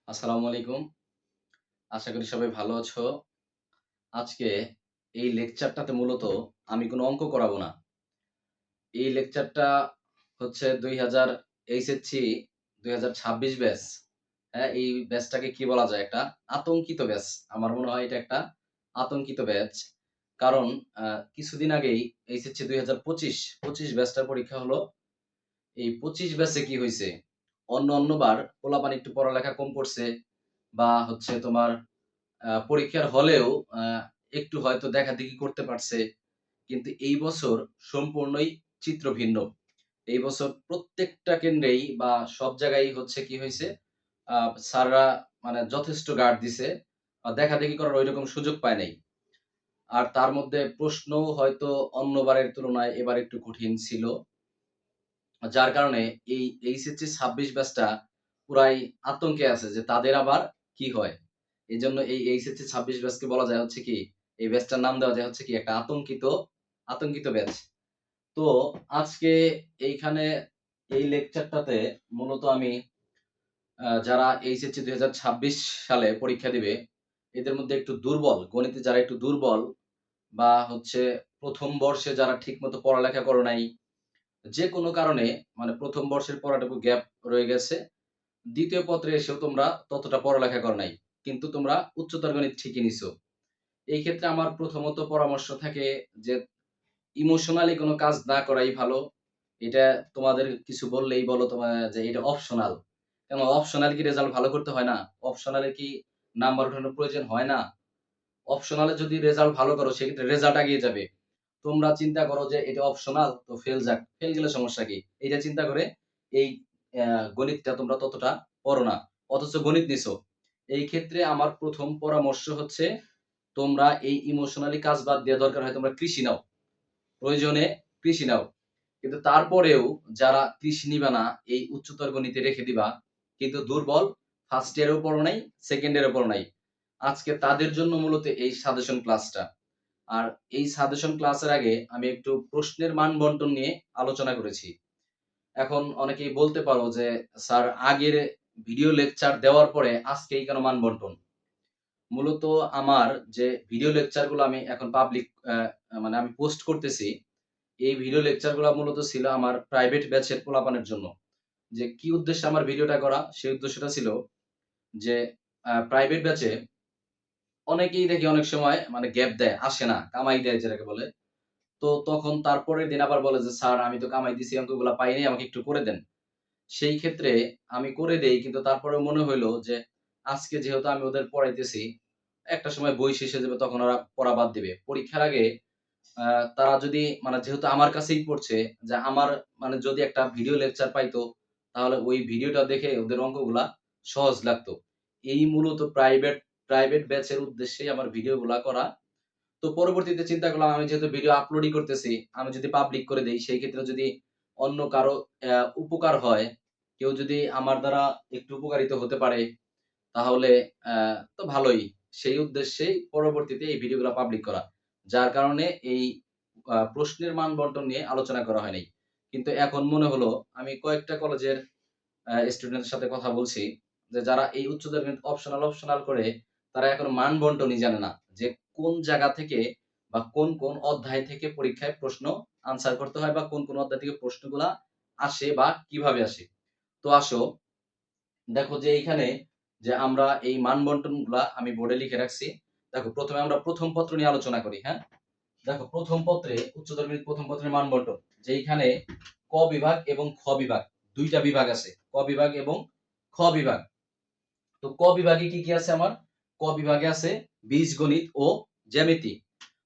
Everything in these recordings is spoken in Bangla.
আসসালামু আলাইকুম। আশা করি সবাই ভালো আছো। আজকে এই লেকচারটাতে মূলত আমি কোনো অঙ্ক করাবো না। এই লেকচারটা হচ্ছে ২০০০ এইচএসসি ২০২৬ ব্যাচ। হ্যাঁ, এই ব্যাচটাকে কি বলা যায়? একটা আতঙ্কিত ব্যাচ। আমার মনে হয় এটা একটা আতঙ্কিত ব্যাচ। কারণ আ কিছুদিন আগেই এইচএসসি ২০২৫ ব্যাচটার পরীক্ষা হলো। এই ২৫ ব্যাচে কি হইছে? অন্যবার পোলাপান একটু পড়ালেখা কম করছে বা হচ্ছে তোমার পরীক্ষার হলেও আ একটু হয়তো দেখাদেখি করতে পারছে। কিন্তু এই বছর সম্পূর্ণই চিত্র ভিন্ন। এই বছর প্রত্যেকটা কেন্দ্রেই বা সব জায়গায় হচ্ছে কি হইছে, আ স্যাররা মানে যথেষ্ট গার্ড দিছে। দেখাদেখি করার ঐরকম সুযোগ পায় নাই। আর তার মধ্যে প্রশ্নও হয়তো অন্যবারের তুলনায় এবার একটু কঠিন ছিল। যার কারণে এই এইচএসসি ২৬ ব্যাচটা পুরাই আতঙ্কে আছে যে তাদের আবার কি হয়? এজন্য এই এইচএসসি ২৬ ব্যাচকে বলা যায় হচ্ছে কি, এই ব্যাচটার নাম দেওয়া যায় হচ্ছে কি একটা আতঙ্কিত ব্যাচ। তো আজকে এইখানে এই লেকচারটাতে মূলত আমি যারা এইচএসসি ২০২৬ সালে পরীক্ষা দিবে, এদের মধ্যে একটু দুর্বল, গণিতে যারা একটু দুর্বল বা হচ্ছে ১ম বর্ষে যারা ঠিকমতো পড়ালেখা করো নাই, যেকোনো কারণে মানে ১ম বর্ষের পড়াটুকু গ্যাপ রয়ে গেছে। ২য় পত্রে এসেও তোমরা ততটা পড়ালেখা করো নাই। কিন্তু তোমরা উচ্চতর গণিত ঠিকই নিছো। এই ক্ষেত্রে আমার প্রথমত পরামর্শ থাকে যে ইমোশনালি কোন কাজ না করাই ভালো। এটা তোমাদের কিছু বললেই বলো যে এটা অপশনাল। কেন অপশনাল কি রেজাল্ট ভালো করতে হয় না? অপশনাল এ কি নাম্বার উঠানোর প্রয়োজন হয় না? অপশনাল এ যদি রেজাল্ট ভালো করো সেক্ষেত্রে রেজাল্ট এগিয়ে যাবে। তোমরা চিন্তা করো যে এটা অপশনাল তো ফেল যাক। ফেল গেলে সমস্যা কি? এইটা চিন্তা করে এই গণিতটা তোমরা ততটা পড়ো না। অথচ গণিত নিছো। এই ক্ষেত্রে আমার ১ম পরামর্শ হচ্ছে তোমরা এই ইমোশনালি কাজ বাদ দিয়ে দরকার হয় তোমরা কৃষি নাও। প্রয়োজনে কৃষি নাও। কিন্তু তারপরেও যারা কৃষি নিবা না, এই উচ্চতর গণিতে রেখে দিবা। কিন্তু দুর্বল, 1st ইয়ারেও পড়ো নাই, 2nd ইয়ারেও পড়ো নাই। আজকে তাদের জন্য মূলত এই সাজেশন ক্লাসটা। আর এই সাজেশন ক্লাসের আগে আমি একটু প্রশ্নের মান বন্টন নিয়ে আলোচনা করেছি। এখন অনেকেই বলতে পারো যে, "স্যার আগের ভিডিও লেকচার দেওয়ার পরে আজকেই কেন মান বন্টন?" মূলত আমার যে ভিডিও লেকচার গুলো আমি এখন পাবলিক মানে আমি পোস্ট করতেছি, এই ভিডিও লেকচার গুলা মূলত ছিল আমার প্রাইভেট ব্যাচের পোলাপানের জন্য। যে কি উদ্দেশ্যে আমার ভিডিওটা করা? সেই উদ্দেশ্যটা ছিল যে প্রাইভেট ব্যাচে অনেকেই দেখি অনেক সময় মানে গ্যাপ দেয়, আসে না, কামাই দেয় যেটাকে বলে। তো তখন তারপরের দিন আবার বলে যে, "স্যার আমি তো কামাই দিছি, অঙ্কগুলা পাই নাই, আমাকে একটু করে দেন।" সেই ক্ষেত্রে আমি করে দেই কিন্তু তারপরেও মনে হইলো যে, আজকে যেহেতু আমি ওদের পড়াইতেছি, একটা সময় বই শেষ হয়ে যাবে তখন ওরা পড়া বাদ দিবে। পরীক্ষার আগে আ তারা যদি মানে যেহেতু আমার কাছেই পড়ছে, যে আমার মানে যদি একটা ভিডিও লেকচার পাইতো, তাহলে ওই ভিডিওটা দেখে ওদের অঙ্কগুলা সহজ লাগতো। এই মূলত প্রাইভেট ব্যাচের উদ্দেশ্যেই আমার ভিডিওগুলা করা। তো পরবর্তীতে চিন্তা করলাম আমি যেহেতু ভিডিও আপলোডই করতেছি, আমি যদি পাবলিক করে দেই সেই ক্ষেত্রে যদি অন্য কারো উপকার হয়, কেউ যদি আমার দ্বারা একটু উপকারিত হতে পারে তাহলে তো ভালোই। সেই উদ্দেশ্যেই পরবর্তীতে এই ভিডিওগুলা পাবলিক করা। যার কারণে এই প্রশ্নের মান বন্টন নিয়ে আলোচনা করা হয় নাই। কিন্তু এখন মনে হলো আমি কয়েকটা কলেজের স্টুডেন্টের সাথে কথা বলছি যে যারা এই উচ্চতর গণিত অপশনাল করে তারা এখন মান বন্টনই জানে না। যে কোন জায়গা থেকে বা কোন অধ্যায় থেকে পরীক্ষায় প্রশ্ন আনসার করতে হয় বা কোন অধ্যায় থেকে প্রশ্নগুলা আসে বা কিভাবে আসে। তো আসো দেখো যে এইখানে যে আমরা এই মান বন্টনগুলা আমি বোর্ডে লিখে রাখছি। দেখো ১ম এ আমরা ১ম পত্র নিয়ে আলোচনা করি, হ্যাঁ? দেখো ১ম পত্রে উচ্চতর গণিত ১ম পত্রের মান বন্টন। যেইখানে ক বিভাগ এবং খ বিভাগ ২ টা বিভাগ আছে। ক বিভাগ এবং খ বিভাগ। তো ক বিভাগে কি আছে আমার? ক বিভাগে আছে বীজগণিত ও জ্যামিতি।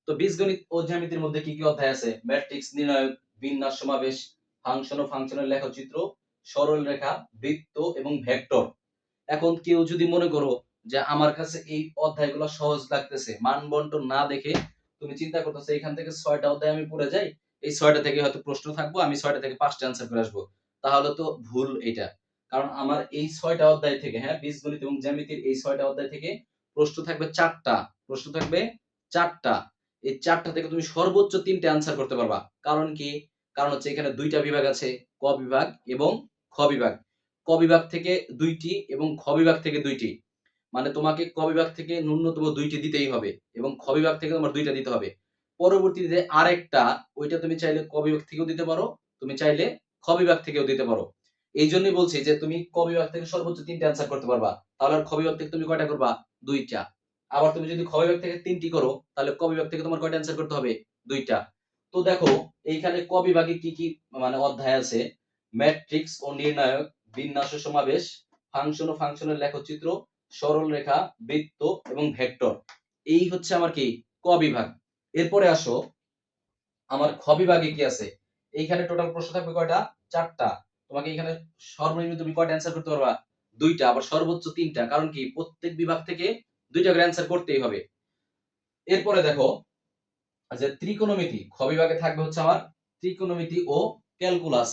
তো বীজগণিত ও জ্যামিতির মধ্যে কি অধ্যায় আছে? ম্যাট্রিক্স নির্ণায়ক, বিন্যাস সমাবেশ, ফাংশন ও ফাংশনের লেখচিত্র, সরল রেখা, বৃত্ত এবং ভেক্টর। এখন কেউ যদি মনে করো যে আমার কাছে এই অধ্যায়গুলো সহজ লাগতেছে, মান বন্টন না দেখে তুমি চিন্তা করতেছো এখান থেকে ৬ টা অধ্যায় আমি পড়ে যাই, এই ৬ টা থেকে হয়তো প্রশ্ন থাকবো, আমি ৬ টা থেকে ৫ টা অ্যান্সার করে আসবো। তাহলে তো ভুল এইটা। কারণ আমার এই ৬ টা অধ্যায় থেকে, হ্যাঁ, বীজগণিত এবং জ্যামিতির এই ৬ টা অধ্যায় থেকে প্রশ্ন থাকবে ৪ টা। প্রশ্ন থাকবে ৪ টা। এই ৪ টা থেকে তুমি সর্বোচ্চ ৩ টা অ্যান্সার করতে পারবা। কারণ কি? কারণ হচ্ছে এখানে ২ টা বিভাগ আছে, ক বিভাগ এবং খ বিভাগ। ক বিভাগ থেকে 2টি এবং খ বিভাগ থেকে 2টি, মানে তোমাকে ক বিভাগ থেকে ন্যূনতম 2টি দিতেই হবে এবং খ বিভাগ থেকে তোমার 2টা দিতে হবে। পরবর্তীতে আরেকটা, ওইটা তুমি চাইলে ক বিভাগ থেকেও দিতে পারো, তুমি চাইলে খ বিভাগ থেকেও দিতে পারো। এই জন্যই বলছি যে তুমি ক বিভাগ থেকে সর্বোচ্চ 3টা অ্যান্সার করতে পারবা, তাহলে আর খ বিভাগ থেকে তুমি কয়টা করবা? 2টা। আবার তুমি যদি খ বিভাগ থেকে 3টি করো, তাহলে ক বিভাগ থেকে তোমার কয়টা অ্যান্সার করতে হবে? 2টা। তো দেখো এইখানে ক বিভাগে কি কি মানে অধ্যায় আছে: ম্যাট্রিক্স ও নির্ণায়ক, বিন্যাস ও সমাবেশ, ফাংশন ও ফাংশনের লেখচিত্র, সরল রেখা, বৃত্ত এবং ভেক্টর। এই হচ্ছে আমার কি ক বিভাগ। এরপরে আসো আমার খ বিভাগে কি আছে। এইখানে টোটাল প্রশ্ন থাকবে কয়টা? 4টা। তোমাকে এখানে সর্বনিম্ন তুমি কয়টা অ্যান্সার করতে পারবা? 2টা। আবার সর্বোচ্চ 3টা, কারণ কি প্রত্যেক বিভাগ থেকে 2টা করে অ্যান্সার করতেই হবে। এরপরে দেখো যে ত্রিকোণমিতি, খ বিভাগে থাকবে হচ্ছে আমার ত্রিকোণমিতি ও ক্যালকুলাস।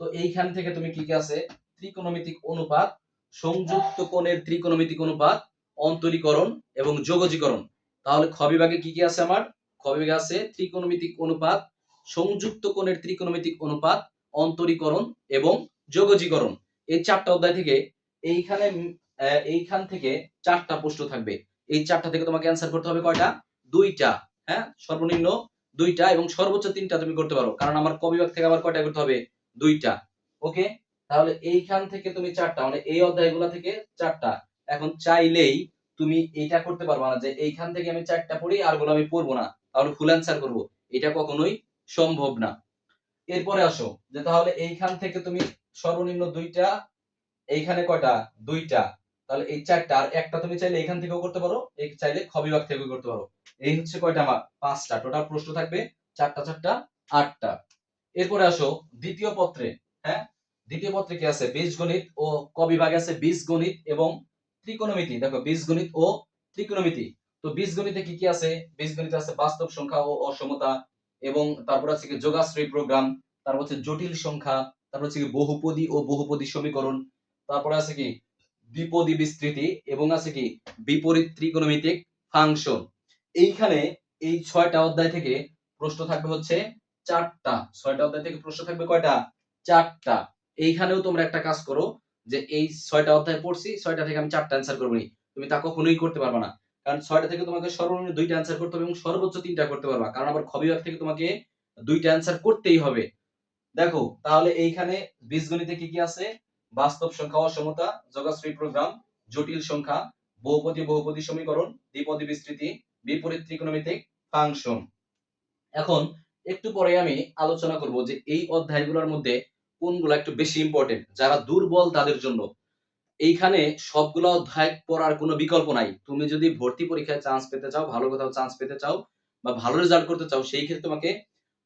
তো এইখান থেকে তুমি কি কি আছে? ত্রিকোণমিতিক অনুপাত, সংযুক্ত কোণের ত্রিকোণমিতিক অনুপাত, অন্তরীকরণ এবং যোগজীকরণ। তাহলে খ বিভাগে কি কি আছে আমার? খ বিভাগে আছে ত্রিকোণমিতিক অনুপাত, সংযুক্ত কোণের ত্রিকোণমিতিক অনুপাত, অন্তরীকরণ এবং যোগজীকরণ। এই 4টা অধ্যায় থেকে এইখানে এইখান থেকে 4টা প্রশ্ন থাকবে। এই 4টা থেকে তোমাকে অ্যান্সার করতে হবে কয়টা? 2টা। হ্যাঁ, সর্বনিম্ন 2টা এবং সর্বোচ্চ 3টা তুমি করতে পারো, কারণ আমার ক বিভাগ থেকে আবার কয়টা করতে হবে? 2টা। ওকে, তাহলে এইখান থেকে তুমি 4টা, মানে এই অধ্যায়গুলো থেকে 4টা। এখন চাইলেই তুমি এটা করতে পারবা না যে এইখান থেকে আমি 4টা পড়ি আর গুলো আমি পড়বো না, তাহলে ফুল অ্যান্সার করবো, এটা কখনোই সম্ভব না। এরপরে আসো যে তাহলে এইখান থেকে তুমি সর্বনিম্ন 2টা, এইখানে কয়টা? 2টা। তাহলে এই 4টা, আর একটা তুমি চাইলে এখান থেকেও করতে পারো, এই চাইলে খ বিভাগ থেকেও করতে পারো। এই হচ্ছে কয়টা আমার? 5টা। টোটাল প্রশ্ন থাকবে 4টা 4টা 8টা। এরপরে আসো দ্বিতীয় পত্রে। হ্যাঁ, দ্বিতীয় পত্রে কি আছে? বীজগণিত ও ক বিভাগে আছে বীজগণিত এবং ত্রিকোণমিতি। দেখো বীজগণিত ও ত্রিকোণমিতি। তো বীজগণিতে কি কি আছে? বীজগণিতে আছে বাস্তব সংখ্যা ও অসমতা, এবং তারপর আছে কি যোগাশ্রয়ী প্রোগ্রাম, তারপর হচ্ছে জটিল সংখ্যা, তারপর হচ্ছে কি বহুপদী ও বহুপদী সমীকরণ, তারপরে আছে কি দ্বিপদী বিস্তৃতি, এবং আছে কি বিপরীত ত্রিকোণমিতিক ফাংশন। এইখানে এই 6টা অধ্যায় থেকে প্রশ্ন থাকবে হচ্ছে 4টা। 6টা অধ্যায় থেকে প্রশ্ন থাকবে কয়টা? 4টা। এইখানেও তোমরা একটা কাজ করো যে এই 6টা অধ্যায় পড়ছি, 6টা থেকে আমি 4টা অ্যান্সার করবো, তুমি তা কখনোই করতে পারবে না। কারণ 6টা থেকে তোমাকে সর্বনিম্ন 2টা অ্যান্সার করতে হবে এবং সর্বোচ্চ 3টা করতে পারবা, কারণ আবার খ বিভাগ থেকে তোমাকে 2টা অ্যান্সার করতেই হবে। দেখো তাহলে এইখানে বীজগণিতে কি কি আছে? বাস্তব সংখ্যা, অসমতা, যোগাশ্রয়ী প্রোগ্রাম, জটিল সংখ্যা, বহুপদী বহুপদী সমীকরণ, দ্বিপদী বিস্তৃতি, বিপরীত ত্রিকোণমিতিক ফাংশন। এখন একটু পরে আমি আলোচনা করব যে এই অধ্যায়গুলোর মধ্যে কোনগুলো একটু বেশি ইম্পর্টেন্ট, যারা দুর্বল তাদের জন্য। এইখানে সবগুলো অধ্যায় পড়ার কোনো বিকল্প নাই। তুমি যদি ভর্তি পরীক্ষায় চান্স পেতে চাও, ভালো কোথাও চান্স পেতে চাও বা ভালো রেজাল্ট করতে চাও, সেই ক্ষেত্রে তোমাকে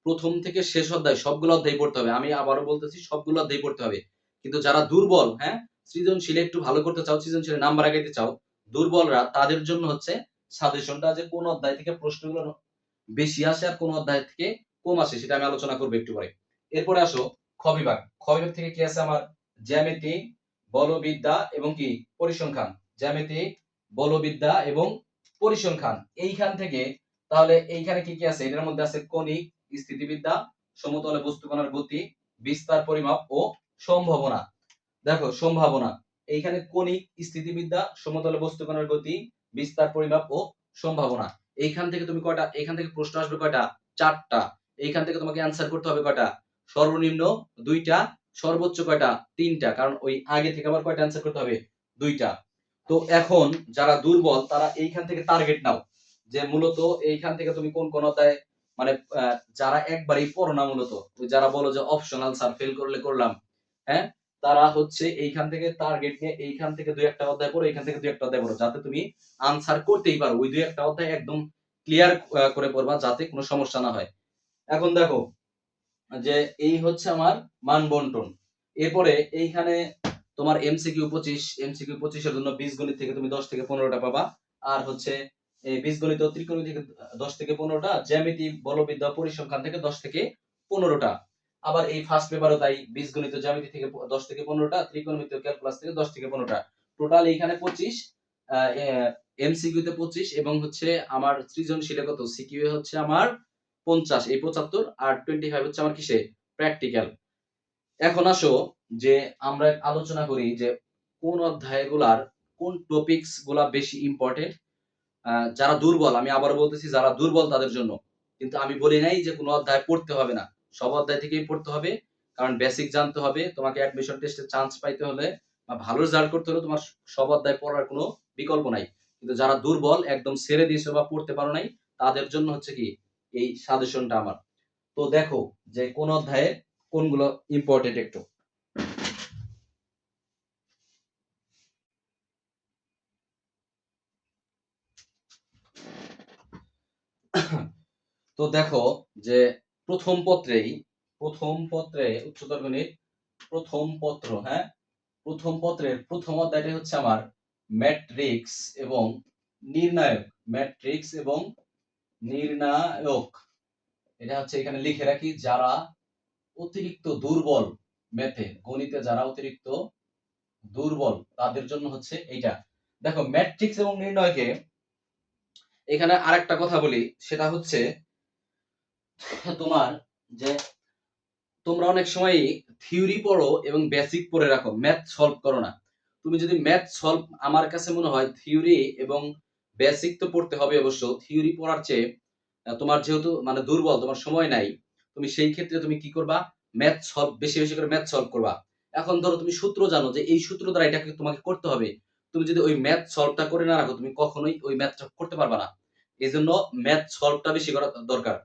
প্রথম থেকে শেষ অধ্যায় সবগুলো অধ্যায় পড়তে হবে। আমি আবারও বলতেছি, সবগুলো অধ্যায় পড়তে হবে। কিন্তু যারা দুর্বল, হ্যাঁ, সৃজনশীলে একটু ভালো করতে চাও, সৃজনশীলে নাম্বার আগাইতে চাও, দুর্বলরা তাদের জন্য হচ্ছে সাজেশনটা যে কোন অধ্যায় থেকে প্রশ্নগুলো বেশি আসে আর কোন অধ্যায় থেকে কম আসে, সেটা আমি আলোচনা করবো একটু পরে। এরপরে আসো খ বিভাগ। খ বিভাগ থেকে কি আছে আমার? জ্যামিতি, বলবিদ্যা এবং কি পরিসংখ্যান। জ্যামিতি, বলবিদ্যা এবং পরিসংখ্যান। এইখান থেকে তাহলে এইখানে কি কি আছে? এটার মধ্যে আছে কণিক, স্থিতিবিদ্যা, সমতলে বস্তুকণার গতি, বিস্তার পরিমাপ ও সম্ভাবনা। দেখো সম্ভাবনা, এইখানে কণিক, স্থিতিবিদ্যা, সমতলে বস্তুকণার গতি, বিস্তার পরিমাপ ও সম্ভাবনা। এইখান থেকে তুমি কয়টা? এইখান থেকে প্রশ্ন আসবে কয়টা? 4টা। এইখান থেকে তোমাকে অ্যান্সার করতে হবে কয়টা? সর্বনিম্ন 2টা, সর্বোচ্চ কয়টা? 3টা, কারণ ওই আগে থেকে আবার কয়টা অ্যান্সার করতে হবে? 2টা। তো এখন যারা দুর্বল তারা এইখান থেকে টার্গেট নাও যে মূলত এইখান থেকে তুমি কোন কোন অধ্যায়, মানে যারা একবারই পড়ো না, মূলত ওই যারা বলো যে অপশনাল স্যার ফেল করলে করলাম, হ্যাঁ, তারা হচ্ছে এইখান থেকে টার্গেট নিয়ে এইখান থেকে 2-1টা অধ্যায় পড়ো, এইখান থেকে 2-1টা অধ্যায় পড়ো, যাতে তুমি আনসার করতেই পারো। ওই 2-1টা অধ্যায় একদম ক্লিয়ার করে পড়বা, যাতে কোনো সমস্যা না হয়। এখন দেখো যে এই হচ্ছে আমার মান বন্টন। এরপরে এইখানে তোমার এমসিকিউ 25, এমসিকিউ 25 এর জন্য বীজগণিত থেকে তুমি 10 থেকে 15টা পাবা। আর হচ্ছে এই বীজগণিত ও ত্রিকোণমিতি থেকে 10 থেকে 15টা, জ্যামিতি, বলবিদ্যা, পরিসংখ্যান থেকে 10 থেকে 15টা। আবার এই ফার্স্ট পেপারও তাই, বীজগণিত, জ্যামিতি থেকে 10 থেকে 15টা, ত্রিকোণমিতি ও ক্যালকুলাস থেকে 10 থেকে 15টা। টোটাল এইখানে 25, এমসিকিউ তে 25 এবং হচ্ছে আমার সৃজনশীলে কত? সিকিউ হচ্ছে আমার 50, এই 75 আর 25 হচ্ছে আমার কিসে? প্র্যাকটিক্যাল। এখন আসো যে আমরা আলোচনা করি যে কোন অধ্যায়গুলার কোন টপিকস গুলা বেশি ইম্পর্টেন্ট। যারা দুর্বল, আমি আবার বলতেছি যারা দুর্বল তাদের জন্য, কিন্তু আমি বলি নাই যে কোনো অধ্যায় পড়তে হবে না, সব অধ্যায় থেকেই পড়তে হবে। কারণ বেসিক জানতে হবে, তোমাকে অ্যাডমিশন টেস্টে চান্স পাইতে হলে বা ভালো রেজাল্ট করতে হলে তোমার সব অধ্যায় পড়ার কোনো বিকল্প নাই। কিন্তু যারা দুর্বল, একদম ছেড়ে দিয়েছো বা পড়তে পারো নাই, তাদের জন্য হচ্ছে কি এই সাজেশনটা আমার। তো দেখো যে কোন অধ্যায়ে কোনগুলো ইম্পর্টেন্ট একটু। তো দেখো যে প্রথম পত্রে উচ্চতর গণিত প্রথম পত্র, হ্যাঁ, প্রথম পত্রের প্রথম অধ্যায়টা হচ্ছে আমার ম্যাট্রিক্স এবং নির্ণায়ক। ম্যাট্রিক্স এবং নির্ণায়ক, এটা হচ্ছে এখানে লিখে রাখি, যারা অতিরিক্ত দুর্বল ম্যাথে, গণিতে যারা অতিরিক্ত দুর্বল তাদের জন্য হচ্ছে এইটা। দেখো ম্যাট্রিক্স এবং নির্ণয়কে এখানে আরেকটা কথা বলি, সেটা হচ্ছে তোমার যে তোমরা অনেক সময় থিওরি পড়ো এবং বেসিক পড়ে রাখো, ম্যাথ সলভ করো না। তুমি যদি ম্যাথ সলভ, আমার কাছে মনে হয় থিওরি এবং বেসিক তো পড়তে হবে অবশ্য, থিওরি পড়ার চেয়ে তোমার যেহেতু মানে দুর্বল, তোমার সময় নাই, তুমি সেই ক্ষেত্রে তুমি কি করবা, ম্যাথ সলভ বেশি বেশি করে ম্যাথ সলভ করবা। এখন ধরো তুমি সূত্র জানো যে এই সূত্র দ্বারা এটাকে তোমাকে করতে হবে, তুমি যদি ওই ম্যাথ সলভটা করে না রাখো, তুমি কখনোই ওই ম্যাথটা করতে পারবা না। এই জন্য ম্যাথ সলভটা বেশি করা দরকার।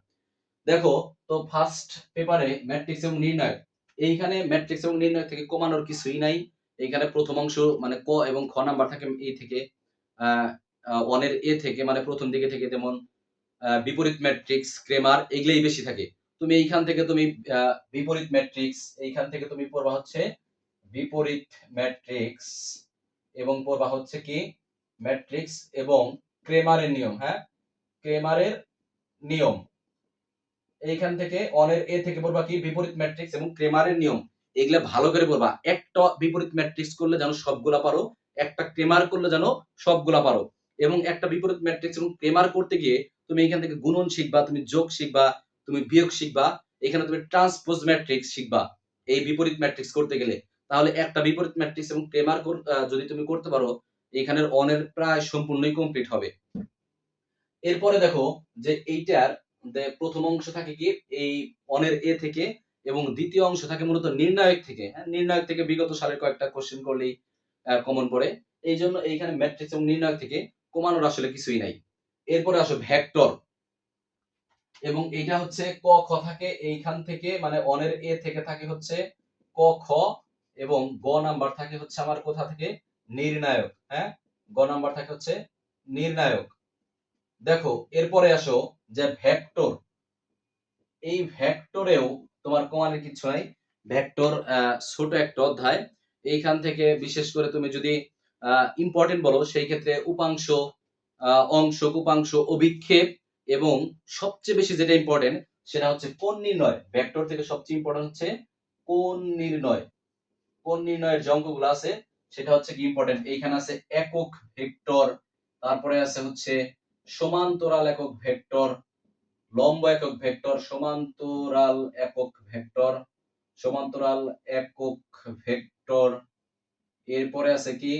দেখো, তো ফার্স্ট পেপারে ম্যাট্রিক্স এবং নির্ণয়, এইখানে ম্যাট্রিক্স এবং নির্ণয় থেকে কমানোর কিছুই নাই। এইখানে প্রথম অংশ মানে ক এবং খ নাম্বার থাকে এ থেকে, অনের এ থেকে মানে প্রথম দিকে থেকে, যেমন বিপরীত ম্যাট্রিক্স, ক্রেমার, এগুলাই বেশি থাকে। তুমি এইখান থেকে তুমি বিপরীত ম্যাট্রিক্স, এইখান থেকে তুমি পড়বা হচ্ছে বিপরীত ম্যাট্রিক্স এবং পড়বা হচ্ছে কি ম্যাট্রিক্স এবং ক্রেমারের নিয়ম, হ্যাঁ, ক্রেমারের নিয়ম। এইখান থেকে অনের এ থেকে পড়বা কি বিপরীত ম্যাট্রিক্স এবং ক্রেমারের নিয়ম। এগুলা ভালো করে পড়বা, একটা বিপরীত ম্যাট্রিক্স করলে যেন সবগুলা পারো, একটা ক্রেমার করলে যেন সবগুলা পারো। এবং একটা বিপরীত ম্যাট্রিক্স এবং ক্রেমার করতে গিয়ে তুমি এখান থেকে গুণন শিখবা, তুমি যোগ শিখবা, তুমি বিয়োগ শিখবা, এখানে তুমি ট্রান্সপোজ ম্যাট্রিক্স শিখবা এই বিপরীত ম্যাট্রিক্স করতে গেলে। তাহলে একটা বিপরীত ম্যাট্রিক্স এবং ক্রেমার যদি তুমি করতে পারো, এখানের অনের প্রায় সম্পূর্ণই কমপ্লিট হবে। এরপরে দেখো যে এইটার প্রথম অংশ থাকে কি এই অনের এ থেকে, এবং দ্বিতীয় অংশ থাকে মূলত নির্ণায়ক থেকে। হ্যাঁ, নির্ণায়ক থেকে বিগত সালের কয়েকটা কোশ্চেন করলেই কমন পড়ে। এই জন্য এইখানে ম্যাট্রিক্স এবং নির্ণায়ক থেকে কমানোর আসলে কিছুই নাই। এরপরে আসো ভেক্টর, এবং এটা হচ্ছে ক খ থাকে এইখান থেকে, মানে অনের এ থেকে থাকে হচ্ছে ক খ, এবং গ নাম্বার থাকে হচ্ছে আমার কোথা থেকে, নির্ণায়ক। হ্যাঁ, গ নাম্বার থাকে হচ্ছে নির্ণায়ক। দেখো এরপরে আসো যে ভেক্টর, এই ভেক্টরেও তোমার কমানোর কিছু নাই। ভেক্টর ছোট একটা অধ্যায়, এইখান থেকে বিশেষ করে তুমি যদি ইম্পর্টেন্ট বলো সেই ক্ষেত্রে উপাংশ, অংশ, উপাংশ, অভিক্ষেপ, এবং সবচেয়ে বেশি যেটা ইম্পর্টেন্ট সেটা হচ্ছে কোণ নির্ণয়। ভেক্টর থেকে সবচেয়ে ইম্পর্টেন্ট হচ্ছে কোণ নির্ণয়। কোণ নির্ণয়ের যে অঙ্কগুলো আছে সেটা হচ্ছে কি ইম্পর্টেন্ট। এইখানে আছে একক ভেক্টর, তারপরে আছে হচ্ছে সমান্তরাল একক ভেক্টর, লম্ব একক ভেক্টর, সমান্তরাল একক ভেক্টর, সমান্তরাল একক ভেক্টর, এরপরে আছে কি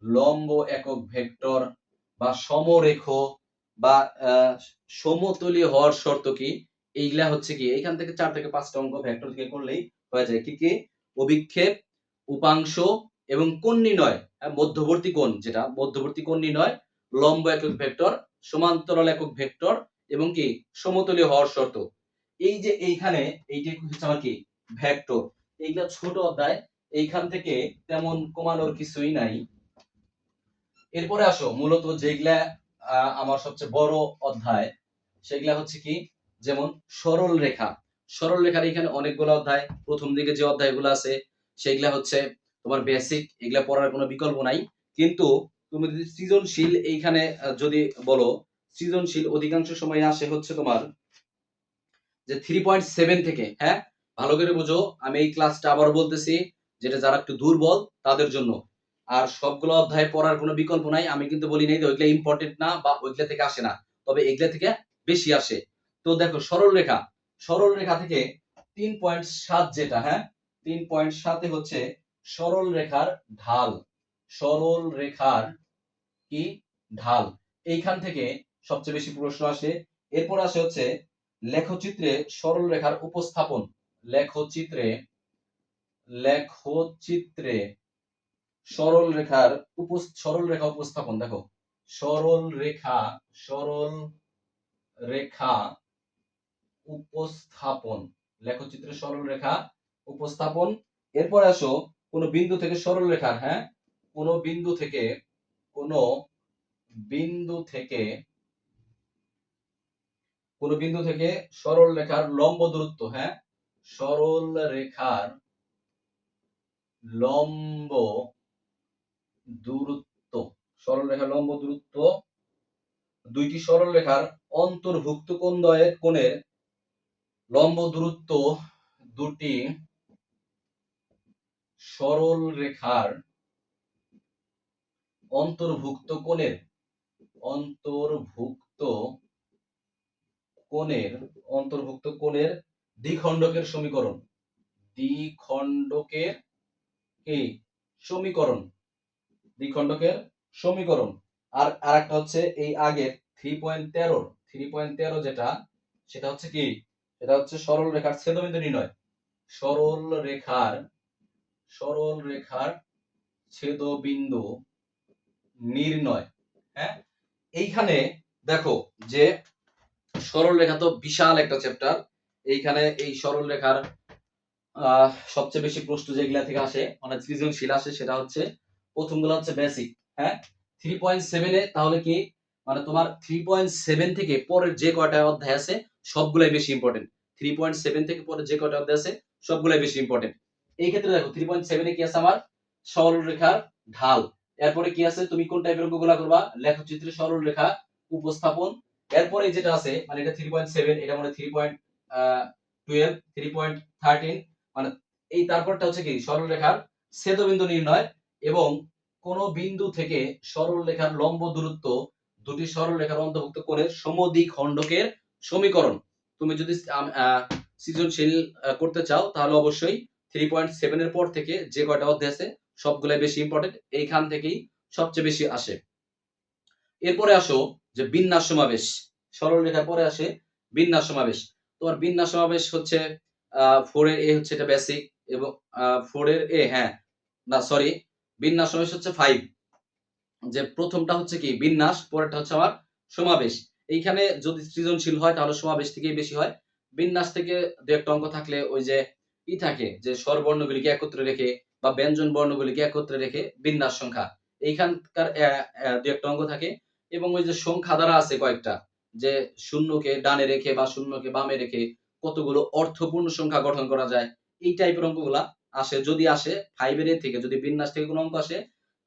লম্ব একক ভেক্টর, বা সমরেখ, বা সমতলীয় হওয়ার শর্ত কি, এইগুলা হচ্ছে কি এইখান থেকে 4 থেকে 5টা অঙ্ক ভেক্টর থেকে করলেই হয়ে যায়। কি কি অভিক্ষেপ, উপাংশ এবং কোণ নির্ণয়, মধ্যবর্তী কোণ, যেটা মধ্যবর্তী কোণ নির্ণয়, লম্ব একক ভেক্টর, সমান্তরাল একক ভেক্টর, এবং কি সমতলীয় হওয়ার শর্ত। এই যে এইখানে এইটাই হচ্ছে আমার কি ভেক্টর। এইগুলা ছোট অধ্যায়, এইখান থেকে তেমন কমানোর কিছুই নাই। এরপরে আসো মূলত যেগুলা আমার সবচেয়ে বড় অধ্যায়, সেগুলা হচ্ছে কি, যেমন সরল রেখা। সরল রেখার এখানে অনেকগুলো অধ্যায়, প্রথম দিকে যে অধ্যায়গুলো আছে সেগুলা হচ্ছে তোমার বেসিক, এগুলা পড়ার কোনো বিকল্প নাই। কিন্তু তুমি যদি সৃজনশীল এইখানে যদি বলো, সৃজনশীল অধিকাংশ সময় আসে হচ্ছে তোমার যে 3.7 থেকে। হ্যাঁ, ভালো করে বুঝো, আমি এই ক্লাসটা আবার বলতেছি, যেটা যারা একটু দুর্বল তাদের জন্য। আর সবগুলো অধ্যায় পড়ার কোনো বিকল্প নাই, আমি কিন্তু বলি নাই যে ওইগুলা ইম্পর্টেন্ট না বা ওইগুলা থেকে আসে না, তবে এগুলা থেকে বেশি আসে। তো দেখো সরল রেখা, সরল রেখা থেকে 3.7 যেটা, হ্যাঁ 3.7 হচ্ছে সরল রেখার ঢাল। সরল রেখার কি ঢাল। এইখান থেকে সবচেয়ে বেশি প্রশ্ন আসে। এরপর আসে হচ্ছে লেখচিত্রে সরল রেখার উপস্থাপন। লেখচিত্রে সরল রেখা উপস্থাপন। দেখো সরল রেখা উপস্থাপন, লেখচিত্রে সরল রেখা উপস্থাপন। এরপর আসো কোন বিন্দু থেকে সরল রেখার, হ্যাঁ, কোন বিন্দু থেকে সরল রেখার লম্ব দূরত্ব, হ্যাঁ, সরল রেখার লম্ব দূরত্ব, দুইটি সরল রেখার অন্তর্ভুক্ত কোণের লম্ব দূরত্ব, দুটি সরল রেখার অন্তর্ভুক্ত কোণের দ্বিখণ্ডকের সমীকরণ। আর আরেকটা হচ্ছে এই আগের 3.13 যেটা, সেটা হচ্ছে কি, এটা হচ্ছে সরল রেখার ছেদবিন্দু নির্ণয়। সরল রেখার ছেদবিন্দু নির্ণয়। হ্যাঁ, এইখানে দেখো যে সরল রেখা তো বিশাল একটা চ্যাপ্টার। এইখানে এই সরল রেখার সবচেয়ে বেশি প্রশ্ন যেগুলা থেকে আসে, মানে সৃজনশীল আসে, সেটা হচ্ছে প্রথমগুলো হচ্ছে বেসিক। হ্যাঁ, 3.7 এ তাহলে কি, মানে তোমার 3.7 থেকে পরের যে কয়টা অধ্যায় আছে সবগুলাই বেশি ইম্পর্টেন্ট। 3.7 থেকে পরের যে কয়টা অধ্যায় আছে সবগুলাই বেশি ইম্পর্টেন্ট। এই ক্ষেত্রে দেখো 3.7 এ কি আছে আমার, সরল রেখার ঢাল। এরপরে কি আছে, তুমি কোন টাইপের অঙ্কগুলা করবা, লেখচিত্রে সরল রেখা উপস্থাপন। এরপরে যেটা আছে, মানে এটা 3.7, এটা মানে 3.12, 3.13, মানে এই তারপরটা হচ্ছে কি সরল রেখার ছেদবিন্দু নির্ণয়, এবং কোন বিন্দু থেকে সরল রেখার লম্ব দূরত্ব, দুটি সরল রেখার অন্তর্ভুক্ত কোণের সমদ্বিখণ্ডকের সমীকরণ। তুমি যদি সৃজনশীল করতে চাও তাহলে অবশ্যই 3.7 এর পর থেকে যে কয়টা অধ্যায় আছে সবগুলাই বেশি ইম্পর্টেন্ট, এইখান থেকেই সবচেয়ে বেশি আসে। এরপরে আসো যে বিন্যাস সমাবেশ। সরল রেখার পরে আসে বিন্যাস সমাবেশ। তোমার বিন্যাস সমাবেশ হচ্ছে 4 এর এ হচ্ছে এটা বেসিক, এবং 4 এর এ, হ্যাঁ, না সরি, বিন্যাস সমাবেশ হচ্ছে 5। যে প্রথমটা হচ্ছে কি বিন্যাস, পরেরটা হচ্ছে আমার সমাবেশ। এইখানে যদি সৃজনশীল হয় তাহলে সমাবেশ থেকেই বেশি হয়। বিন্যাস থেকে দু একটা অঙ্ক থাকলে ওই যে থাকে যে স্বরবর্ণগুলিকে একত্রে রেখে বা ব্যঞ্জন বর্ণগুলিকে একত্রে রেখে বিন্যাস সংখ্যা, এইখানকার দু একটা অঙ্ক থাকে। এবং ওই যে সংখ্যা দ্বারা আছে কয়েকটা, যে শূন্যকে ডানে রেখে বা শূন্যকে বামে রেখে কতগুলো অর্থপূর্ণ সংখ্যা গঠন করা যায়, এই টাইপের অঙ্কগুলা আসে। যদি আসে 5 এর থেকে, যদি বিন্যাস থেকে কোনো অঙ্ক আসে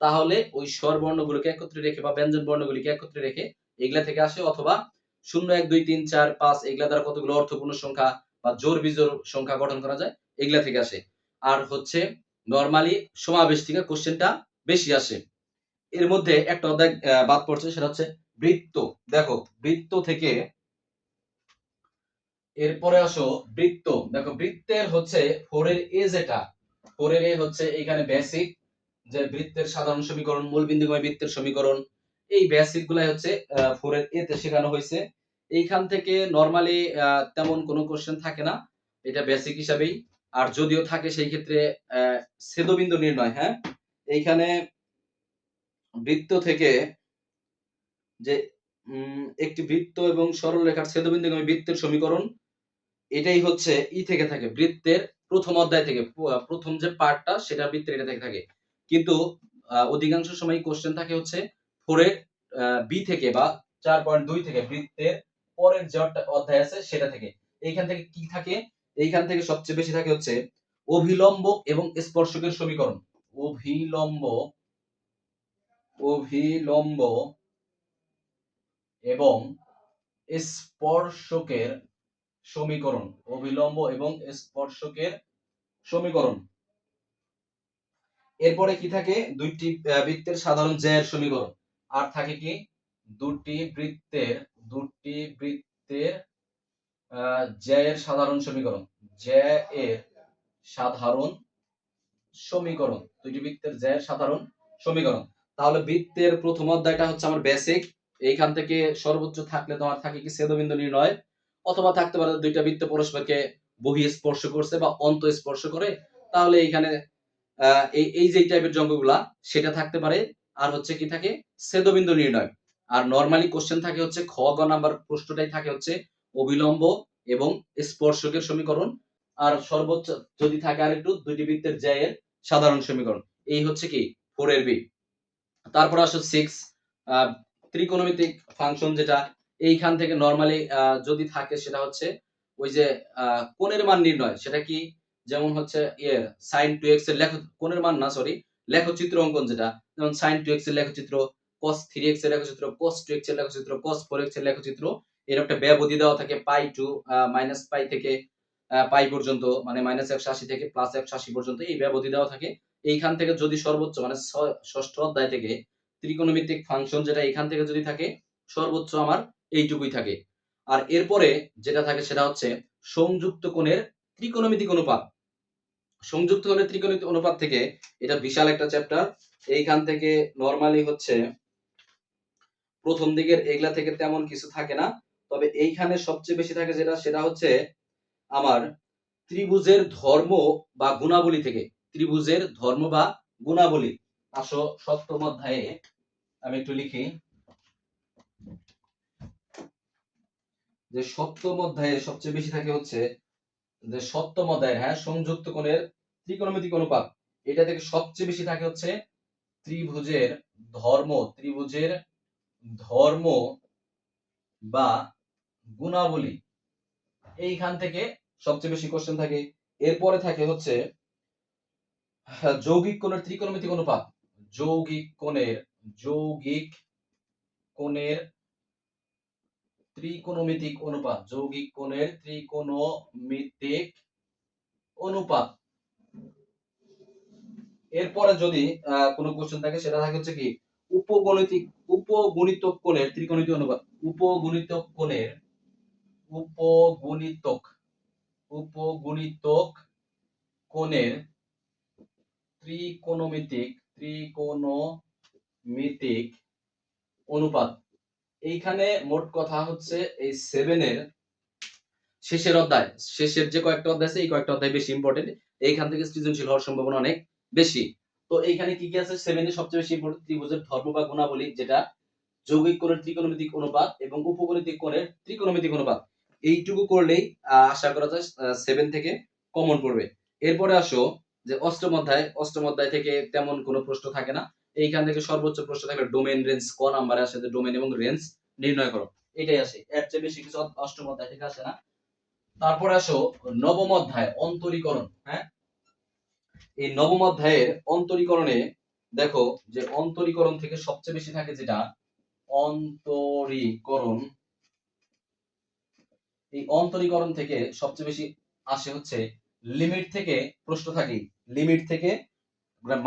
তাহলে ওই স্বরবর্ণগুলোকে একত্রে রেখে বা ব্যঞ্জন বর্ণগুলিকে একত্রে রেখে এগুলা থেকে আসে, অথবা 0 1 2 3 4 5 এগুলা দ্বারা কতগুলো অর্থপূর্ণ সংখ্যা বা জোড় বিজোড় সংখ্যা গঠন করা যায়, এগুলা থেকে আসে। আর হচ্ছে নরমালি সমাবেশ থেকে কোশ্চেনটা বেশি আসে। এর মধ্যে একটা অধ্যায় বাদ পড়ছে, সেটা হচ্ছে বৃত্ত। দেখো বৃত্ত থেকে এরপরে আসো বৃত্ত। দেখো বৃত্তের হচ্ছে 4 এর এ, যেটা 4 এর এ হচ্ছে এখানে বেসিক, যে বৃত্তের সাধারণ সমীকরণ, মূল বিন্দুময় বৃত্তের সমীকরণ, এই বেসিক গুলাই হচ্ছে 4 এর এ তে শেখানো হয়েছে। এইখান থেকে নরমালি তেমন কোনো কোশ্চেন থাকে না, এটা বেসিক হিসাবেই। আর যদিও থাকে সেই ক্ষেত্রে ছেদবিন্দু নির্ণয়। হ্যাঁ, এইখানে বৃত্ত থেকে যে একটি বৃত্ত এবং সরল রেখার ছেদবিন্দুগামী বৃত্তের সমীকরণ, এটাই হচ্ছে ই থেকে থাকে, বৃত্তের প্রথম অধ্যায় থেকে, প্রথম যে পার্টটা সেটা বৃত্তের এটা থেকে থাকে। কিন্তু অধিকাংশ সময় কোশ্চেন থাকে হচ্ছে 4 এর বি থেকে বা 4.2 থেকে, বৃত্তের পরের যে অধ্যায় আছে সেটা থেকে। এইখান থেকে কি থাকে, এইখান থেকে সবচেয়ে বেশি থাকে হচ্ছে অভিলম্ব এবং স্পর্শকের সমীকরণ। অভিলম্ব এবং স্পর্শকের সমীকরণ। অভিলম্ব এবং স্পর্শকের সমীকরণ। এরপরে কি থাকে, দুইটি বৃত্তের সাধারণ জ্যায়ের সমীকরণ। আর থাকে কি, দুটি বৃত্তের জ্যায়ের সাধারণ সমীকরণ। জ্যায়ের সাধারণ সমীকরণ, দুইটি বৃত্তের জ্যায়ের সাধারণ সমীকরণ। তাহলে বৃত্তের প্রথম অধ্যায়টা হচ্ছে আমার বেসিক। এইখান থেকে সর্বোচ্চ থাকলে তোমার থাকে কি ছেদবিন্দু নির্ণয়, অথবা থাকতে পারে দুইটা বৃত্ত পরস্পরকে বহি স্পর্শ করছে বা অন্ত স্পর্শ করে, তাহলে এইখানে এই যে টাইপের অঙ্কগুলা সেটা থাকতে পারে। আর হচ্ছে কি থাকে ছেদবিন্দু নির্ণয়। আর নরমালি কোশ্চেন থাকে হচ্ছে খ গ নাম্বার প্রশ্নটাই থাকে হচ্ছে অবিলম্ব এবং স্পর্শকের সমীকরণ। আর সর্বোচ্চ যদি থাকে আর একটু দুইটি বৃত্তের জ্যায়ের সাধারণ সমীকরণ। এই হচ্ছে কি 4 এর বি। তারপর আসো 6 ত্রিকোণমিতিক ফাংশন, যেটা এইখান থেকে নরমালি যদি থাকে সেটা হচ্ছে ওই যে কোণের মান নির্ণয়। সেটা কি যেমন হচ্ছে sin 2x এর কোণের মান না, সরি, লেখচিত্র অঙ্কন, যেটা যেমন sin 2x এর লেখচিত্র, cos 3x এর লেখচিত্র, cos 2x এর লেখচিত্র, cos 4x এর লেখচিত্র। এর একটা ব্যবধি দেওয়া থাকে পাই টু মাইনাস পাই থেকে পাই পর্যন্ত, মানে -180 থেকে +180 পর্যন্ত এই ব্যবধি দেওয়া থাকে। এইখান থেকে যদি সর্বোচ্চ মানে ষষ্ঠ অধ্যায় থেকে ত্রিকোণমিতিক ফাংশন, যেটা এখান থেকে যদি থাকে সর্বোচ্চ আমার এইটুকুই থাকে। আর এরপরে যেটা থাকে সেটা হচ্ছে সংযুক্ত কোণের ত্রিকোণমিতিক অনুপাত। সংযুক্ত কোণের ত্রিকোণমিতিক অনুপাত থেকে এটা বিশাল একটা চ্যাপ্টার। এইখান থেকে নরমালি হচ্ছে প্রথম দিকের এগুলা থেকে তেমন কিছু থাকে না, তবে এইখানে সবচেয়ে বেশি থাকে যেটা, সেটা হচ্ছে আমার ত্রিভুজের ধর্ম বা গুণাবলী থেকে। ত্রিভুজের ধর্ম বা গুণাবলী। আসো সপ্তম অধ্যায়ে আমি একটু লিখি যে সপ্তম অধ্যায়ে সবচেয়ে বেশি থাকে হচ্ছে যে সপ্তম অধ্যায়ে, হ্যাঁ, সংযুক্ত কোণের ত্রিকোণমিতিক অনুপাত। এটা থেকে সবচেয়ে বেশি থাকে হচ্ছে ত্রিভুজের ধর্ম, ত্রিভুজের ধর্ম বা গুণাবলী। এইখান থেকে সবচেয়ে বেশি কোশ্চেন থাকে। এরপরে থাকে হচ্ছে যৌগিক কোণের ত্রিকোণমিতিক অনুপাত। যৌগিক কোণের ত্রিকোণমিতিক অনুপাত, যৌগিক কোণের ত্রিকোণমিতিক অনুপাত। এরপরে যদি কোনো কোশ্চেন থাকে সেটা থাকে হচ্ছে কি উপগণিতক কোণের ত্রিকোণমিতিক অনুপাত। উপগণিতক কোণের ত্রিকোণমিতিক অনুপাত। এইখানে মোট কথা হচ্ছে এই 7 এর শেষের অধ্যায়, শেষের যে কয়েকটা অধ্যায় আছে এই কয়েকটা অধ্যায় বেশি ইম্পর্টেন্ট। এইখান থেকে সৃজনশীল হওয়ার সম্ভাবনা অনেক বেশি। তো এইখানে কি কি আছে 7 এর সবচেয়ে বেশি ইম্পর্টেন্ট ত্রিভুজের ধর্ম বা গুণাবলী, যেটা যৌগিক কোণের ত্রিকোণমিতিক অনুপাত এবং উপগণিতিক কোণের ত্রিকোণমিতিক অনুপাত। এইটুকু করলেই আশা করা যায় 7 থেকে কমন পড়বে। এরপরে আসো যে অষ্টম অধ্যায় থেকে তেমন কোনো প্রশ্ন থাকে না। এইখান থেকে সর্বোচ্চ প্রশ্ন থাকে ডোমেইন রেঞ্জ, ক নাম্বারে আসে যে ডোমেইন এবং রেঞ্জ নির্ণয় করো, এটাই আসে। এর চেয়ে বেশি কিছু অষ্টম অধ্যায় থেকে আসে না। তারপরে আসো নবম অধ্যায় অন্তরীকরণ। হ্যাঁ, এই নবম অধ্যায়ের অন্তরীকরণে দেখো যে অন্তরীকরণ থেকে সবচেয়ে বেশি থাকে যেটা অন্তরীকরণ। এই অন্তরীকরণ থেকে সবচেয়ে বেশি আসে হচ্ছে লিমিট থেকে প্রশ্ন থাকে। লিমিট থেকে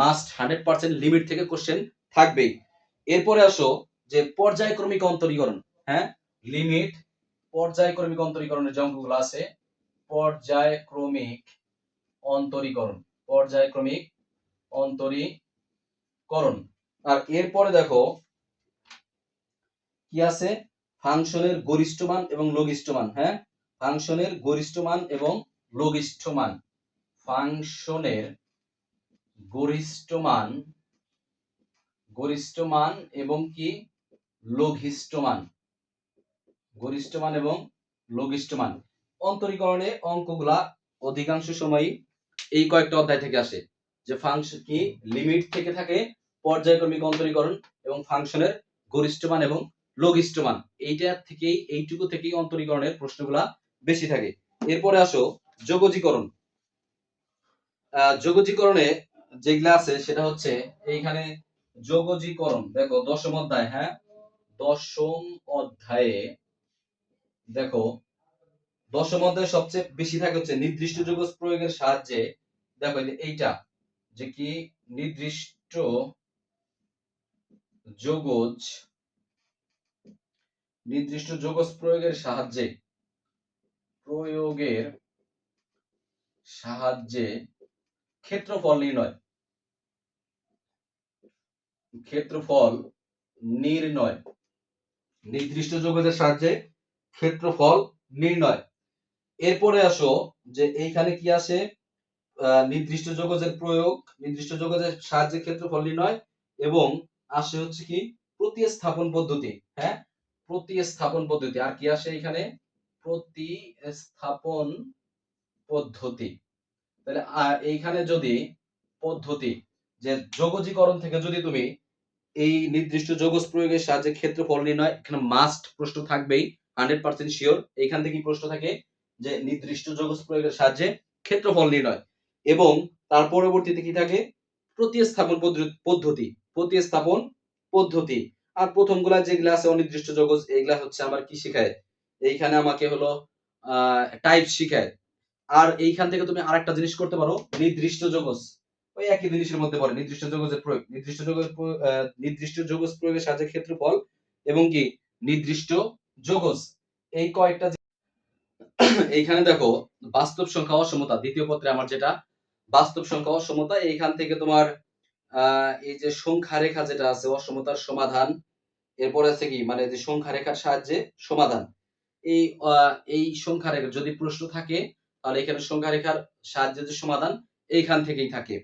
মাস্ট 100% লিমিট থেকে কোশ্চেন থাকবেই। এরপরে আসো যে পর্যায়ক্রমিক অন্তরীকরণ। হ্যাঁ, লিমিট পর্যায়ক্রমিক অন্তরীকরণের যে অঙ্কগুলো আছে, পর্যায়ক্রমিক অন্তরীকরণ। আর এরপরে দেখো কি আছে ফাংশনের গরিষ্ঠ মান এবং লঘিষ্ঠ মান। হ্যাঁ, ফাংশনের গরিষ্ঠ মান এবং লঘিষ্ঠ মান। ফাংশনের গরিষ্ঠ মান এবং কি লঘিষ্ঠ মান। এবং লঘিষ্ঠ মান। অন্তরীকরণে অঙ্কগুলা অধিকাংশ সময়ই এই কয়েকটা অধ্যায় থেকে আসে, যে ফাংশন কি লিমিট থেকে থাকে পর্যায়ক্রমিক অন্তরীকরণ এবং ফাংশনের গরিষ্ঠ মান এবং লঘিষ্ঠ মান। এইটুকু থেকেই অন্তরীকরণের প্রশ্নগুলা বেশি থাকে। এরপরে আসো যোগজীকরণ। যোগজীকরণে যেগুলা আছে সেটা হচ্ছে এইখানে যোগজীকরণ দেখো দশম অধ্যায়। হ্যাঁ, দশম অধ্যায়ে দেখো দশম অধ্যায়ে সবচেয়ে বেশি থাকে হচ্ছে নির্দিষ্ট যোগজ প্রয়োগের সাহায্যে। দেখো এইটা যে কি নির্দিষ্ট যোগজ প্রয়োগের সাহায্যে ক্ষেত্রফল নির্ণয়। ক্ষেত্রফল নির্ণয়, নির্দিষ্ট যৌগের সাহায্যে ক্ষেত্রফল নির্ণয়। এরপরে আসো যে এইখানে কি আসে, নির্দিষ্ট যৌগের প্রয়োগ, নির্দিষ্ট যৌগের সাহায্যে ক্ষেত্রফল নির্ণয়, এবং আসে হচ্ছে কি প্রতিস্থাপন পদ্ধতি। হ্যাঁ, প্রতিস্থাপন পদ্ধতি। আর কি আসে এখানে, প্রতিস্থাপন পদ্ধতি। তাহলে এইখানে যদি পদ্ধতি, যে যৌগজীকরণ থেকে যদি তুমি এই নির্দিষ্ট যৌগজ প্রয়োগের সাহায্যে ক্ষেত্রফল নির্ণয়, এখানে মাস্ট প্রশ্ন থাকবেই, 100% শিওর। এইখান থেকে প্রশ্ন থাকে যে নির্দিষ্ট যৌগজ প্রয়োগের সাহায্যে ক্ষেত্রফল নির্ণয়, এবং তার পরবর্তীতে কি থাকে, প্রতিস্থাপন পদ্ধতি, প্রতিস্থাপন পদ্ধতি। আর প্রথমগুলা যেগুলা আছে অনির্দিষ্ট যৌগজ, এইগুলা হচ্ছে আমার কি শিখায়, এইখানে আমাকে হলো টাইপ শিখায়। আর এইখান থেকে তুমি আরেকটা জিনিস করতে পারো, নির্দিষ্ট যৌগজ, ওই একই জিনিসের মধ্যে পড়ে, নির্দিষ্ট যৌগজের প্রয়োগ, নির্দিষ্ট যৌগজ প্রয়োগের সাহায্যে ক্ষেত্রফল এবং কি নির্দিষ্ট যৌগজ, এই কয়েকটা এইখানে দেখো বাস্তব সংখ্যা অসমতা, দ্বিতীয় পত্রে আমার যেটা বাস্তব সংখ্যা অসমতা, এইখান থেকে তোমার এই যে সংখ্যা রেখা যেটা আছে অসমতার সমাধান, এরপরে আছে কি মানে যে সংখ্যা রেখার সাহায্যে সমাধান, এই এই সংখ্যা রেখা যদি প্রশ্ন থাকে তাহলে এখানে সংখ্যা রেখার সাহায্যে যে সমাধান এইখান থেকেই থাকে,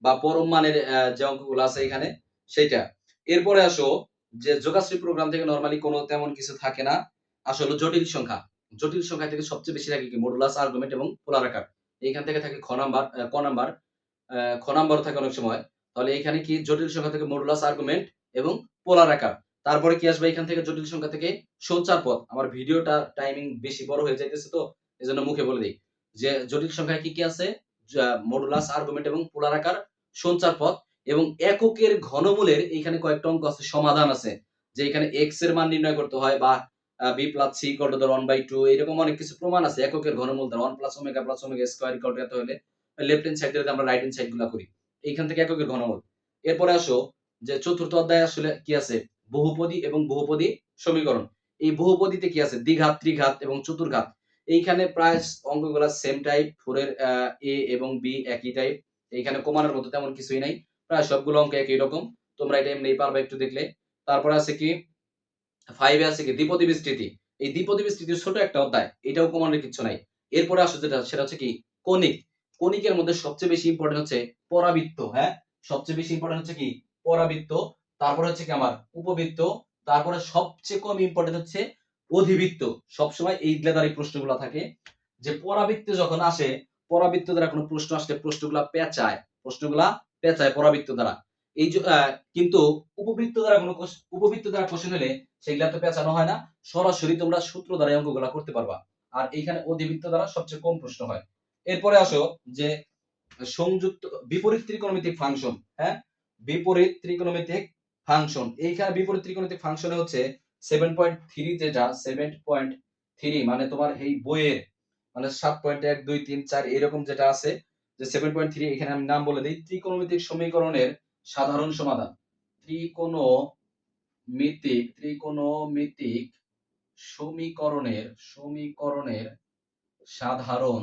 বা পরম মানের যে অঙ্কগুলো আছে এখানে সেটা। এরপরে আসো যে যোগাশ্রী প্রোগ্রাম থেকে নরমালি কোনো তেমন কিছু থাকে না, আসলে জটিল সংখ্যা, জটিল সংখ্যা থেকে সবচেয়ে বেশি থাকে কি মডুলাস, আর্গুমেন্ট এবং পোলার আকার। এইখান থেকে থাকে খ নাম্বার, ক নাম্বার, খ নাম্বার থাকে অনেক সময়। তাহলে এখানে কি জটিল সংখ্যা থেকে মডুলাস, আর্গুমেন্ট এবং পোলার আকার। তারপরে কি আসবে এখান থেকে জটিল সংখ্যা থেকে সঞ্চার পথ। আমার ভিডিওটা টাইমিং বেশি বড় হয়ে যাইতেছে, তো এজন্য মুখে বলে দিই যে জটিল সংখ্যায় কি কি আছে, মডুলাস, আর্গুমেন্ট এবং পোলার আকার, সঞ্চার পথ, এবং এককের ঘনমূলের এইখানে কয়েকটা অঙ্ক আছে, সমাধান আছে, যে এখানে এক্স এর মান নির্ণয় করতে হয়, বা B plus C equal to 1/2, এরকম অনেক কিছু প্রমাণ আছে এককের ঘনমূল দ্বারা, 1 plus omega square equal to এত হলে লেফট হ্যান্ড সাইড থেকে আমরা রাইট হ্যান্ড সাইড গুলা করি, এইখান থেকে এককের ঘনমূল। এরপরে আসো যে চতুর্থ অধ্যায়ে আসলে কি আছে, বহুপদী এবং বহুপদী সমীকরণ। এই বহুপদীতে কি আছে, দ্বিঘাত, ত্রিঘাত এবং চতুর্ঘাত। এইখানে প্রায় অঙ্কগুলা সেম টাইপ, 4 এর এ এবং বি একই টাইপ, এইখানে কমানোর মতো তেমন কিছুই নাই, প্রায় সবগুলো অঙ্ক একই রকম, তোমরা এটা এমনি পারবে একটু দেখলে। তারপরে আছে কি 5 এ আছে কি দ্বিপদী বিস্তৃতি, এই দ্বিপদী বিস্তৃতির ছোট একটা অধ্যায়, এটাও কমানোর কিছু নাই। এরপরে আসো যেটা, সেটা হচ্ছে কি কণিক, কণিকের মধ্যে সবচেয়ে বেশি ইম্পর্টেন্ট হচ্ছে পরাবৃত্ত। হ্যাঁ, সবচেয়ে বেশি ইম্পর্টেন্ট হচ্ছে কি পরাবৃত্ত, তারপরে হচ্ছে কি আমার উপবৃত্ত, তারপরে সবচেয়ে কম ইম্পর্টেন্ট হচ্ছে অধিবৃত্ত। সবসময় এই দ্বারাই প্রশ্নগুলো থাকে, যে পরাবৃত্ত যখন আসে, পরাবৃত্ত দ্বারা কোনো প্রশ্ন আসলে প্রশ্নগুলা পেঁচায়, প্রশ্নগুলা পেঁচায় পরাবৃত্ত দ্বারা। এই যে কিন্তু উপবৃত্ত দ্বারা কোনো উপবৃত্ত দ্বারা কোশ্চেন হলে সেগুলা তো পেঁচানো হয় না, সরাসরি তোমরা সূত্র দ্বারা অঙ্কগুলা করতে পারবা। আর এইখানে অধিবৃত্ত দ্বারা সবচেয়ে কম প্রশ্ন হয়। এরপরে আসো যে সংযুক্ত বিপরীত ত্রিকোণমিতিক ফাংশন। হ্যাঁ, বিপরীত ত্রিকোণমিতিক ফাংশন, এইখানে বিপরীত ত্রিকোণমিতিক ফাংশনে হচ্ছে 7.3, যেটা 7.3 মানে তোমার এই বইয়ের মানে 7.1 2 3 4 এরকম যেটা আছে, যে 7.3, এখানে আমি নাম বলে দিই, ত্রিকোণমিতিক সমীকরণের সাধারণ সমাধান, ত্রিকোণমিতিক সমীকরণের সাধারণ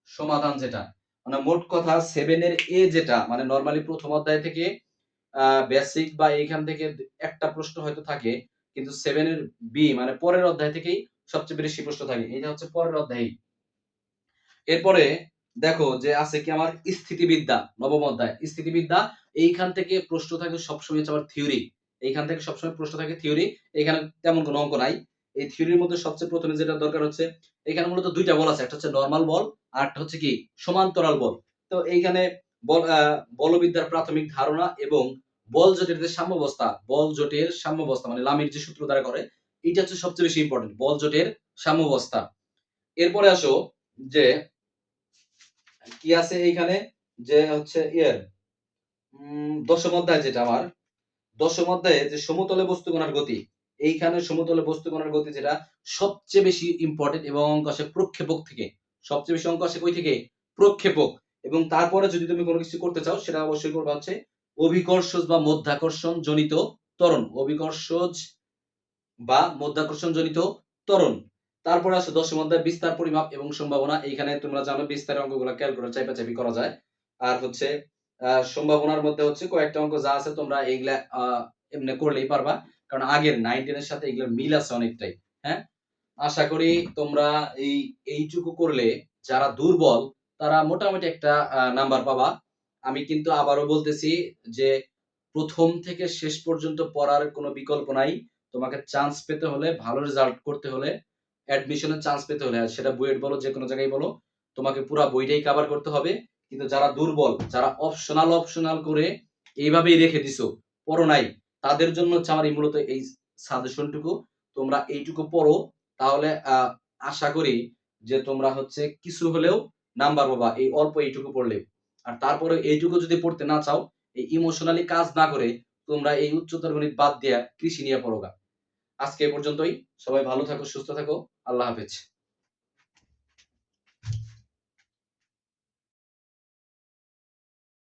সমাধান যেটা, মানে মোট কথা 7 এর এ যেটা, মানে নরমালি প্রথম অধ্যায় থেকে বেসিক বা এইখান থেকে একটা প্রশ্ন হয়তো থাকে, কিন্তু 7 এর বি মানে পরের অধ্যায় থেকেই সবচেয়ে বেশি প্রশ্ন থাকে, এটা হচ্ছে পরের অধ্যায়। এরপরে দেখো যে আছে কি আমার স্থিতিবিদ্যা, নবম অধ্যায় স্থিতিবিদ্যা, এইখান থেকে প্রশ্ন থাকে সবসময় হচ্ছে আমার থিওরি, এইখান থেকে সবসময় প্রশ্ন থাকে থিওরি, এখানে তেমন কোনো অঙ্ক নাই। এই থিওরির মধ্যে সবচেয়ে প্রথমে যেটা দরকার হচ্ছে, এখানে মূলত দুইটা বল আছে, একটা হচ্ছে নরমাল বল আর একটা হচ্ছে কি সমান্তরাল বল। তো এইখানে বলবিদ্যার প্রাথমিক ধারণা এবং বল জোটের যে সাম্যাবস্থা, বল জোটের সাম্যাবস্থা মানে লামির যে সূত্র দ্বারা করে, এটা হচ্ছে সবচেয়ে বেশি ইম্পর্টেন্ট, বল জোটের সাম্যাবস্থা। এরপরে আসো যে কি আছে এইখানে, যে হচ্ছে দশম অধ্যায় যেটা আমার, দশম অধ্যায়ে যে সমতলে বস্তুকণার গতি, এইখানে সমতলে বস্তুকণার গতি যেটা সবচেয়ে বেশি ইম্পর্টেন্ট, এবং অঙ্ক আসে প্রক্ষেপক থেকে, সবচেয়ে বেশি অঙ্ক আসে কই থেকে, প্রক্ষেপক। এবং তারপরে যদি তুমি কোনো কিছু করতে চাও সেটা অবশ্যই করবা হচ্ছে অভিকর্ষজ বা মধ্যাকর্ষণ জনিত ত্বরণ, অভিকর্ষজ বা মধ্যাকর্ষণ জনিত ত্বরণ। তারপরে আছে দশম অধ্যায় বিস্তার, পরিমাপ এবং সম্ভাবনা, এইখানে তোমরা জানো বিস্তারের অঙ্কগুলো ক্যালকুলেটর চাইপাচাইপি করা যায়। আর হচ্ছে সম্ভাবনার মধ্যে হচ্ছে কয়েকটা অঙ্ক যা আছে তোমরা এইগুলা এমনি করলেই পারবা, কারণ আগের 9-10 এর সাথে এগুলোর মিল আছে অনেকটাই। হ্যাঁ, আশা করি তোমরা এইটুকু করলে যারা দুর্বল তারা মোটামুটি একটা নাম্বার পাবা। আমি কিন্তু আবারও বলতেছি যে প্রথম থেকে শেষ পর্যন্ত পড়ার কোনো বিকল্প নাই। তোমাকে চান্স পেতে হলে, ভালো রেজাল্ট করতে হলে, অ্যাডমিশনের চান্স পেতে হলে, আর সেটা বুয়েট বলো, যেকোনো জায়গায় বলো, তোমাকে পুরা বইটাই কভার করতে হবে। কিন্তু যারা দুর্বল, যারা অপশনাল করে এইভাবেই রেখে দিছো, পড়ো নাই, তাদের জন্য হচ্ছে আমার মূলত এই সাজেশনটুকু। তোমরা এইটুকু পড়ো, তাহলে আশা করি যে তোমরা হচ্ছে কিছু হলেও নাম্বার পাবা এই অল্প এইটুকু পড়লে। আর তারপরে এইটুকু যদি পড়তে না চাও, এই ইমোশনালি কাজ না করে তোমরা এই উচ্চতর গণিত বাদ দিয়া কৃষি নিয়ে পড়োগা। আজকে এ পর্যন্তই। সবাই ভালো থাকো, সুস্থ থাকো। আল্লাহ হাফেজ।